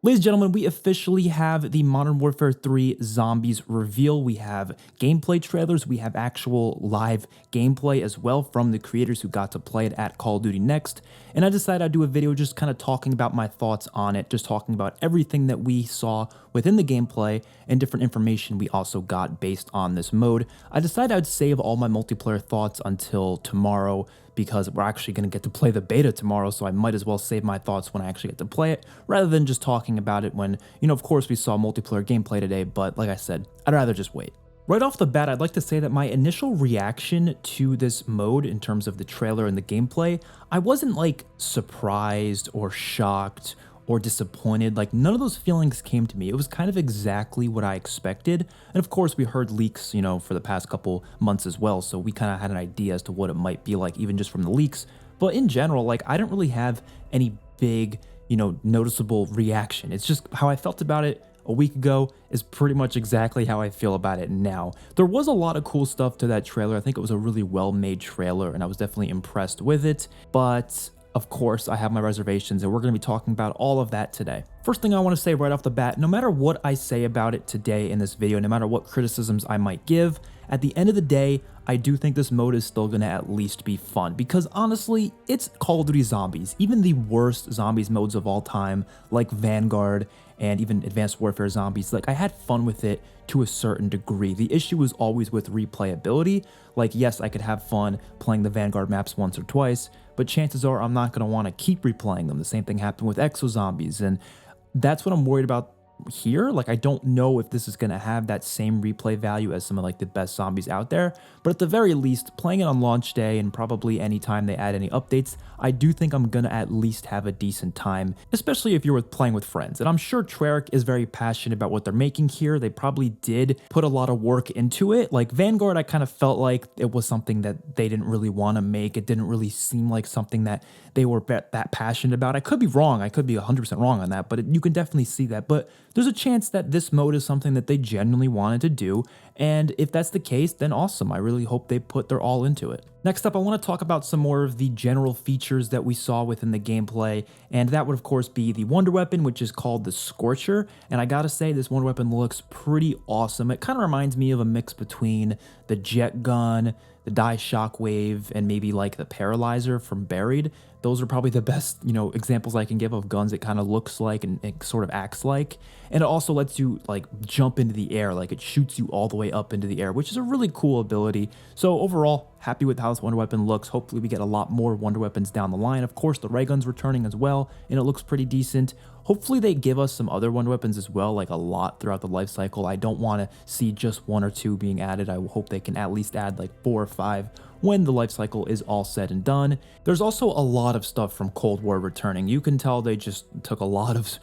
Ladies and gentlemen, we officially have the Modern Warfare 3 Zombies reveal. We have gameplay trailers, we have actual live gameplay as well from the creators who got to play it at Call of Duty Next. And I decided I'd do a video just kind of talking about my thoughts on it, just talking about everything that we saw within the gameplay and different information we also got based on this mode. I decided I'd save all my multiplayer thoughts until tomorrow, because we're actually going to get to play the beta tomorrow, so I might as well save my thoughts when I actually get to play it, rather than just talking about it when, of course we saw multiplayer gameplay today, but like I said, I'd rather just wait. Right off the bat, I'd like to say that my initial reaction to this mode in terms of the trailer and the gameplay, I wasn't like surprised or shocked or disappointed. Like, none of those feelings came to me. It was kind of exactly what I expected. And of course, we heard leaks, for the past couple months as well, so we kind of had an idea as to what it might be like, even just from the leaks. But in general, like, I didn't really have any big, noticeable reaction. It's just how I felt about it a week ago is pretty much exactly how I feel about it now. There was a lot of cool stuff to that trailer. I think it was a really well-made trailer, and I was definitely impressed with it. But of course, I have my reservations, and we're going to be talking about all of that today. First thing I want to say right off the bat, no matter what I say about it today in this video, no matter what criticisms I might give, at the end of the day, I do think this mode is still going to at least be fun, because honestly, it's Call of Duty Zombies. Even the worst zombies modes of all time, like Vanguard and even Advanced Warfare Zombies, like, I had fun with it to a certain degree. The issue was always with replayability. Like, yes, I could have fun playing the Vanguard maps once or twice, but chances are I'm not going to want to keep replaying them. The same thing happened with Exo Zombies, and that's what I'm worried about here. Like, I don't know if this is going to have that same replay value as some of like the best zombies out there, but at the very least, playing it on launch day and probably anytime they add any updates, I do think I'm going to at least have a decent time, especially if you're playing with friends. And I'm sure Treyarch is very passionate about what they're making here. They probably did put a lot of work into it. Like Vanguard, I kind of felt like it was something that they didn't really want to make. It didn't really seem like something that they were that passionate about. I could be wrong. I could be 100% wrong on that, but you can definitely see that. But there's a chance that this mode is something that they genuinely wanted to do. And if that's the case, then awesome. I really hope they put their all into it. Next up, I want to talk about some more of the general features that we saw within the gameplay, and that would of course be the wonder weapon, which is called the Scorcher. And I gotta say, this wonder weapon looks pretty awesome. It kind of reminds me of a mix between the jet gun, the Die Shockwave, and maybe like the Paralyzer from Buried. Those are probably the best, examples I can give of guns it kind of looks like and it sort of acts like. And it also lets you like jump into the air, like it shoots you all the way up into the air, which is a really cool ability. So overall, happy with how this wonder weapon looks. Hopefully we get a lot more wonder weapons down the line. Of course, the ray gun's returning as well, and it looks pretty decent. Hopefully they give us some other wonder weapons as well, like a lot throughout the life cycle. I don't want to see just one or two being added. I hope they can at least add like 4 or 5 when the life cycle is all said and done. There's also a lot of stuff from Cold War returning. You can tell they just took a lot of,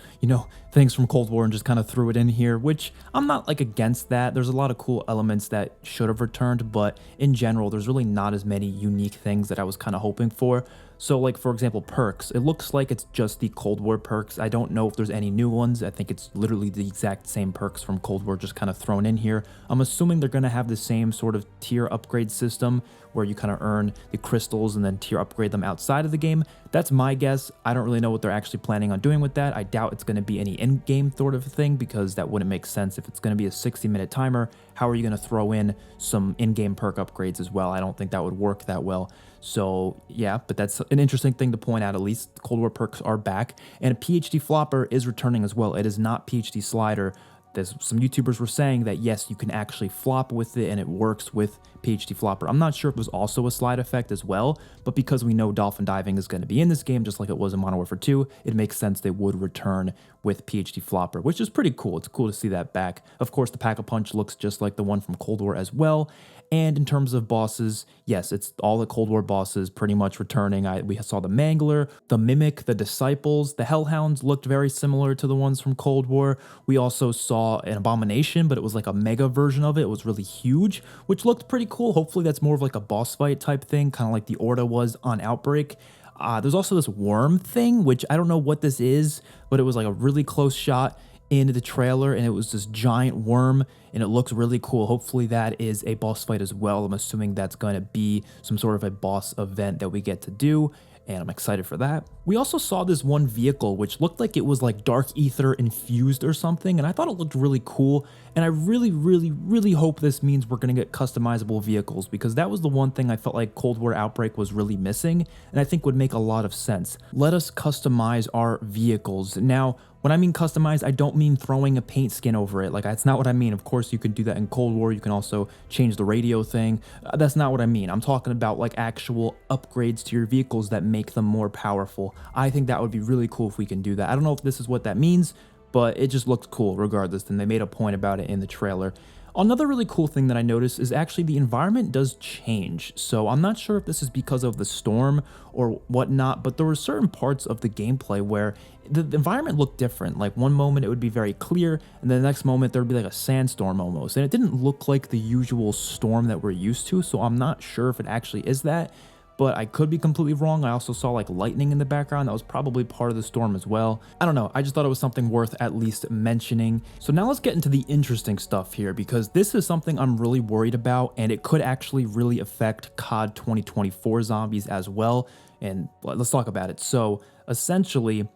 things from Cold War and just kind of threw it in here, which I'm not like against that. There's a lot of cool elements that should have returned, but in general, there's really not as many unique things that I was kind of hoping for. So like, for example, perks. It looks like it's just the Cold War perks. I don't know if there's any new ones. I think it's literally the exact same perks from Cold War just kind of thrown in here. I'm assuming they're going to have the same sort of tier upgrade system where you kind of earn the crystals and then tier upgrade them outside of the game. That's my guess. I don't really know what they're actually planning on doing with that. I doubt it's going to be any in-game sort of thing, because that wouldn't make sense. If it's going to be a 60-minute timer, how are you going to throw in some in-game perk upgrades as well? I don't think that would work that well. So yeah, but that's an interesting thing to point out. At least Cold War perks are back, and PhD Flopper is returning as well. It is not PhD Slider. There's some YouTubers were saying that yes, you can actually flop with it and it works with PhD Flopper. I'm not sure if it was also a slide effect as well, but because we know dolphin diving is going to be in this game just like it was in Modern Warfare 2, it makes sense they would return with PhD Flopper, which is pretty cool. It's cool to see that back. Of course, the Pack-a-Punch looks just like the one from Cold War as well. And in terms of bosses, yes, it's all the Cold War bosses pretty much returning. We saw the Mangler, the Mimic, the Disciples, the Hellhounds looked very similar to the ones from Cold War. We also saw an Abomination, but it was like a mega version of it. It was really huge, which looked pretty cool. Hopefully that's more of like a boss fight type thing, kind of like the Orda was on Outbreak. There's also this worm thing, which I don't know what this is, but it was like a really close shot in the trailer, and it was this giant worm, and it looks really cool. Hopefully that is a boss fight as well. I'm assuming that's going to be some sort of a boss event that we get to do. and I'm excited for that. We also saw this one vehicle which looked like it was like dark ether infused or something, and I thought it looked really cool, and I really hope this means we're going to get customizable vehicles, because that was the one thing I felt like Cold War Outbreak was really missing, and I think would make a lot of sense. Let us customize our vehicles. Now, when I mean customize, I don't mean throwing a paint skin over it. Like, that's not what I mean. Of course, you can do that in Cold War. You can also change the radio thing. That's not what I mean. I'm talking about like actual upgrades to your vehicles that make them more powerful. I think that would be really cool if we can do that. I don't know if this is what that means, but it just looked cool regardless, and they made a point about it in the trailer. Another really cool thing that I noticed is actually the environment does change. So I'm not sure if this is because of the storm or whatnot, but there were certain parts of the gameplay where the environment looked different. Like one moment it would be very clear, and then the next moment there would be like a sandstorm almost. And it didn't look like the usual storm that we're used to, so I'm not sure if it actually is that. But I could be completely wrong. I also saw like lightning in the background. That was probably part of the storm as well. I don't know. I just thought it was something worth at least mentioning. So now let's get into the interesting stuff here, because this is something I'm really worried about, and it could actually really affect COD 2024 zombies as well. And let's talk about it. So essentially,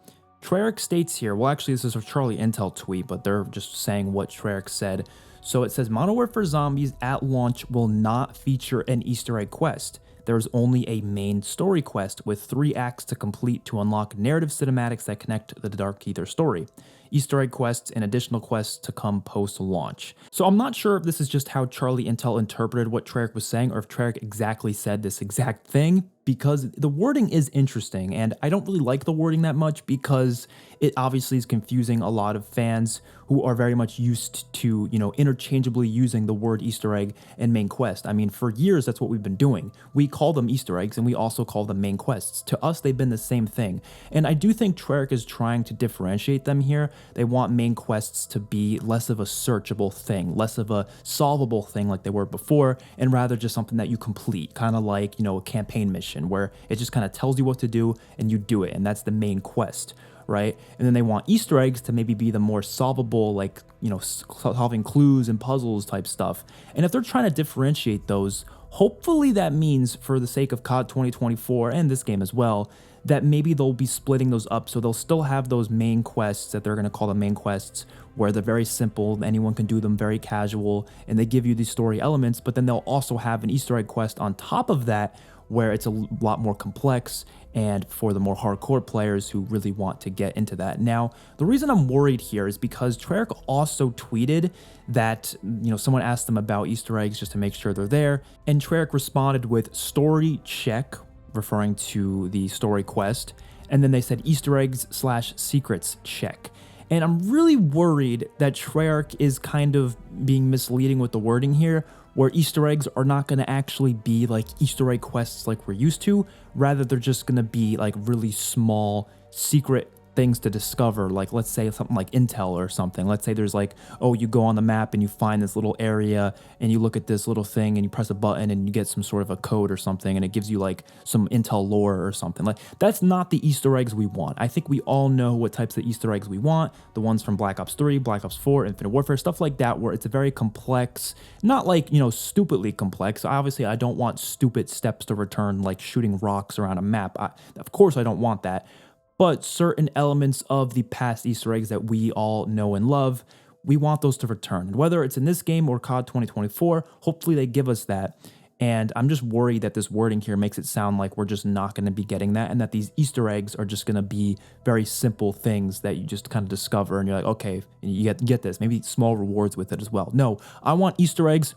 Treyarch states here, well, actually, this is a Charlie Intel tweet, but they're just saying what Treyarch said. So it says Modern Warfare Zombies at launch will not feature an Easter egg quest. There's only a main story quest with 3 acts to complete to unlock narrative cinematics that connect the Dark Ether story. Easter egg quests and additional quests to come post-launch. So I'm not sure if this is just how Charlie Intel interpreted what Treyarch was saying, or if Treyarch exactly said this exact thing, because the wording is interesting, and I don't really like the wording that much because it obviously is confusing a lot of fans who are very much used to, interchangeably using the word Easter egg and main quest. I mean, for years, that's what we've been doing. We call them Easter eggs, and we also call them main quests. To us, they've been the same thing. And I do think Treyarch is trying to differentiate them here. They want main quests to be less of a searchable thing, less of a solvable thing like they were before, and rather just something that you complete, kind of like, a campaign mission where it just kind of tells you what to do and you do it, and that's the main quest, right? And then they want Easter eggs to maybe be the more solvable, like, solving clues and puzzles type stuff. And if they're trying to differentiate those, hopefully that means, for the sake of COD 2024 and this game as well, that maybe they'll be splitting those up, so they'll still have those main quests that they're going to call the main quests, where they're very simple, anyone can do them, very casual, and they give you these story elements, but then they'll also have an Easter egg quest on top of that, where it's a lot more complex and for the more hardcore players who really want to get into that. Now, the reason I'm worried here is because Treyarch also tweeted that, someone asked them about Easter eggs just to make sure they're there, and Treyarch responded with story check, referring to the story quest, and then they said Easter eggs / secrets check. And I'm really worried that Treyarch is kind of being misleading with the wording here, where Easter eggs are not going to actually be like Easter egg quests like we're used to. Rather, they're just going to be like really small secret things to discover, like let's say something like intel or something. Let's say there's like, oh, you go on the map and you find this little area and you look at this little thing and you press a button and you get some sort of a code or something, and it gives you like some intel lore or something. Like, that's not the Easter eggs we want. I think we all know what types of Easter eggs we want. The ones from Black Ops 3, Black Ops 4, Infinite Warfare, stuff like that, where it's a very complex, not like, stupidly complex. Obviously, I don't want stupid steps to return, like shooting rocks around a map. Of course, I don't want that. But certain elements of the past Easter eggs that we all know and love, we want those to return. And whether it's in this game or COD 2024, hopefully they give us that. And I'm just worried that this wording here makes it sound like we're just not going to be getting that, and that these Easter eggs are just going to be very simple things that you just kind of discover and you're like, okay, and you get this, maybe small rewards with it as well. No, I want Easter eggs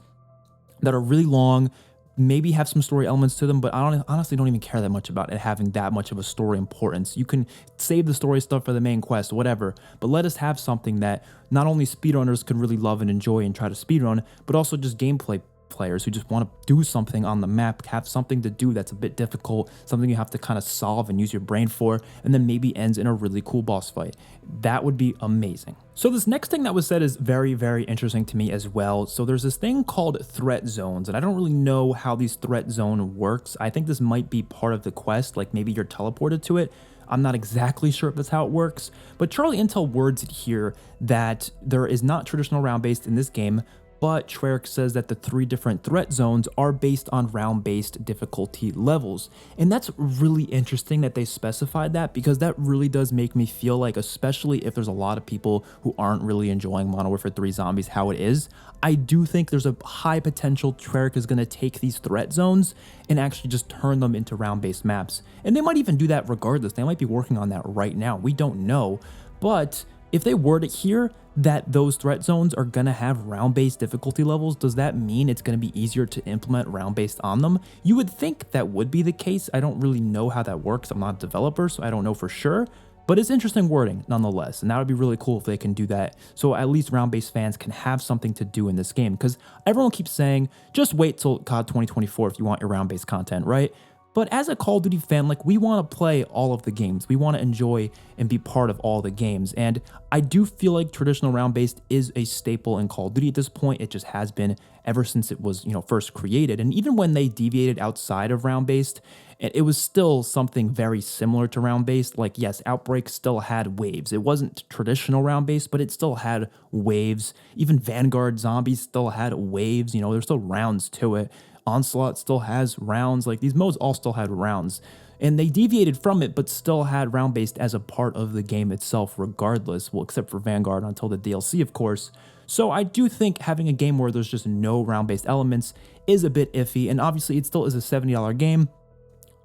that are really long, maybe have some story elements to them, but I honestly don't even care that much about it having that much of a story importance. You can save the story stuff for the main quest, whatever, but let us have something that not only speedrunners can really love and enjoy and try to speedrun, but also just gameplay players who just want to do something on the map, have something to do that's a bit difficult, something you have to kind of solve and use your brain for, and then maybe ends in a really cool boss fight. That would be amazing. So this next thing that was said is very, very interesting to me as well. So there's this thing called threat zones, and I don't really know how these threat zone works. I think this might be part of the quest, like maybe you're teleported to it. I'm not exactly sure if that's how it works, but Charlie Intel words it here that there is not traditional round-based in this game, but Treyarch says that the 3 different threat zones are based on round-based difficulty levels. And that's really interesting that they specified that, because that really does make me feel like, especially if there's a lot of people who aren't really enjoying Modern Warfare 3 Zombies how it is, I do think there's a high potential Treyarch is going to take these threat zones and actually just turn them into round-based maps. And they might even do that regardless. They might be working on that right now. We don't know. But if they were to hear that those threat zones are going to have round-based difficulty levels, does that mean it's going to be easier to implement round-based on them? You would think that would be the case. I don't really know how that works. I'm not a developer, so I don't know for sure. But it's interesting wording nonetheless, and that would be really cool if they can do that, so at least round-based fans can have something to do in this game, because everyone keeps saying, just wait till COD 2024 if you want your round-based content, right? But as a Call of Duty fan, like, we want to play all of the games. We want to enjoy and be part of all the games. And I do feel like traditional round-based is a staple in Call of Duty at this point. It just has been ever since it was, first created. And even when they deviated outside of round-based, it was still something very similar to round-based. Like, yes, Outbreak still had waves. It wasn't traditional round-based, but it still had waves. Even Vanguard Zombies still had waves. There's still rounds to it. Onslaught still has rounds. Like, these modes all still had rounds, and they deviated from it but still had round-based as a part of the game itself regardless, well, except for Vanguard until the DLC, of course. So I do think having a game where there's just no round-based elements is a bit iffy, and obviously it still is a $70 game.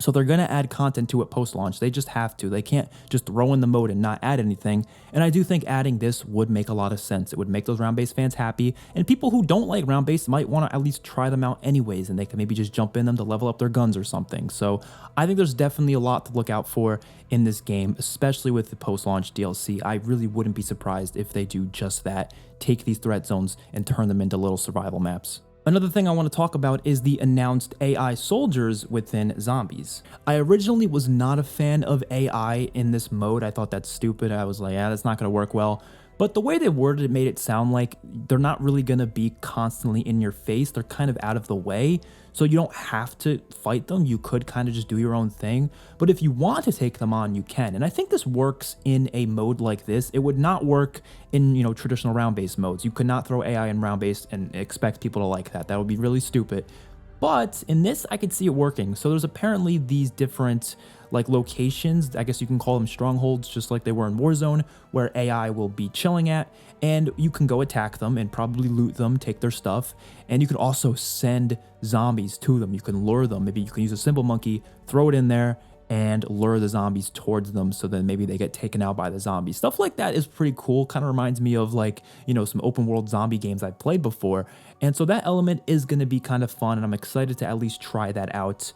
So they're going to add content to it post-launch. They just have to. They can't just throw in the mode and not add anything. And I do think adding this would make a lot of sense. It would make those round-based fans happy. And people who don't like round-based might want to at least try them out anyways. And they can maybe just jump in them to level up their guns or something. So I think there's definitely a lot to look out for in this game, especially with the post-launch DLC. I really wouldn't be surprised if they do just that. Take these threat zones and turn them into little survival maps. Another thing I want to talk about is the announced AI soldiers within Zombies. I originally was not a fan of AI in this mode. I thought that's stupid. I was like, yeah, that's not going to work well. But the way they worded it made it sound like they're not really going to be constantly in your face. They're kind of out of the way. So you don't have to fight them. You could kind of just do your own thing. But if you want to take them on, you can. And I think this works in a mode like this. It would not work in, traditional round-based modes. You could not throw AI in round-based and expect people to like that. That would be really stupid. But in this, I could see it working. So there's apparently these different locations, I guess you can call them strongholds, just like they were in Warzone, where AI will be chilling at, and you can go attack them and probably loot them, take their stuff, and you can also send zombies to them. You can lure them. Maybe you can use a simple monkey, throw it in there, and lure the zombies towards them, so then maybe they get taken out by the zombies. Stuff like that is pretty cool. Kind of reminds me of some open world zombie games I've played before. And so that element is going to be kind of fun, and I'm excited to at least try that out.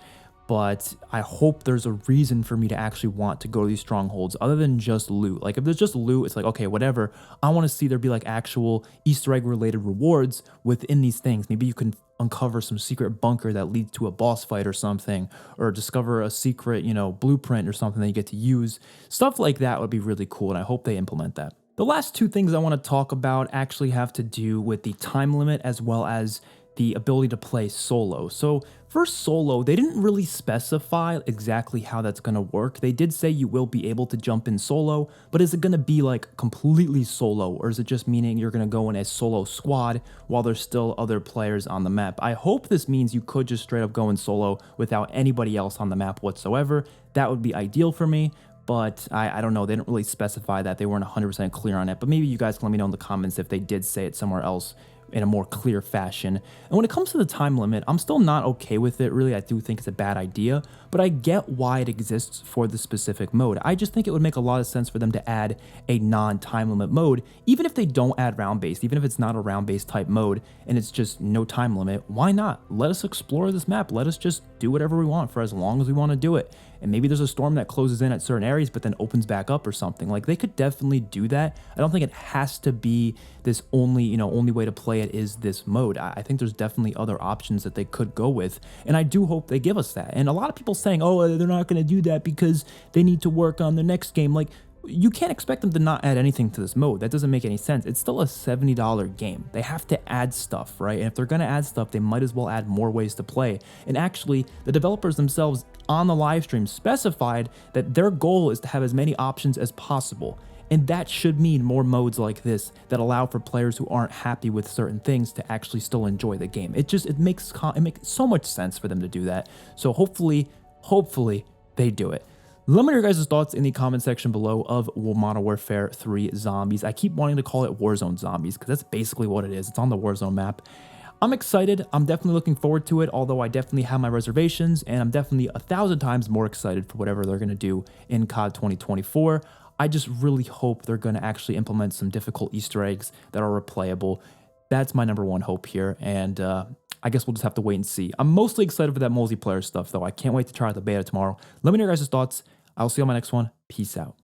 But I hope there's a reason for me to actually want to go to these strongholds other than just loot. Like, if there's just loot, it's like, okay, whatever. I want to see there be actual Easter egg related rewards within these things. Maybe you can uncover some secret bunker that leads to a boss fight or something, or discover a secret, blueprint or something that you get to use. Stuff like that would be really cool, and I hope they implement that. The last two things I want to talk about actually have to do with the time limit as well as the ability to play solo. So for solo, they didn't really specify exactly how that's going to work. They did say you will be able to jump in solo, but is it going to be completely solo, or is it just meaning you're going to go in a solo squad while there's still other players on the map? I hope this means you could just straight up go in solo without anybody else on the map whatsoever. That would be ideal for me. But I don't know, they didn't really specify that. They weren't 100% clear on it, but maybe you guys can let me know in the comments if they did say it somewhere else in a more clear fashion. And when it comes to the time limit, I'm still not okay with it, really. I do think it's a bad idea, but I get why it exists for the specific mode. I just think it would make a lot of sense for them to add a non-time limit mode, even if they don't add round-based, even if it's not a round-based type mode and it's just no time limit. Why not? Let us explore this map. Let us just do whatever we want for as long as we want to do it. And maybe there's a storm that closes in at certain areas but then opens back up or something. They could definitely do that. I don't think it has to be this only way to play it is this mode. I think there's definitely other options that they could go with, and I do hope they give us that. And a lot of people saying, oh, they're not going to do that because they need to work on the next game. You can't expect them to not add anything to this mode. That doesn't make any sense. It's still a $70 game. They have to add stuff, right? And if they're going to add stuff, they might as well add more ways to play. And actually, the developers themselves on the live stream specified that their goal is to have as many options as possible. And that should mean more modes like this that allow for players who aren't happy with certain things to actually still enjoy the game. It makes so much sense for them to do that. So hopefully they do it. Let me know your guys' thoughts in the comment section below of Modern Warfare 3 Zombies. I keep wanting to call it Warzone Zombies because that's basically what it is. It's on the Warzone map. I'm excited. I'm definitely looking forward to it, although I definitely have my reservations, and I'm definitely 1,000 times more excited for whatever they're going to do in COD 2024. I just really hope they're going to actually implement some difficult Easter eggs that are replayable. That's my #1 hope here, and I guess we'll just have to wait and see. I'm mostly excited for that multiplayer stuff, though. I can't wait to try out the beta tomorrow. Let me know your guys' thoughts. I'll see you on my next one. Peace out.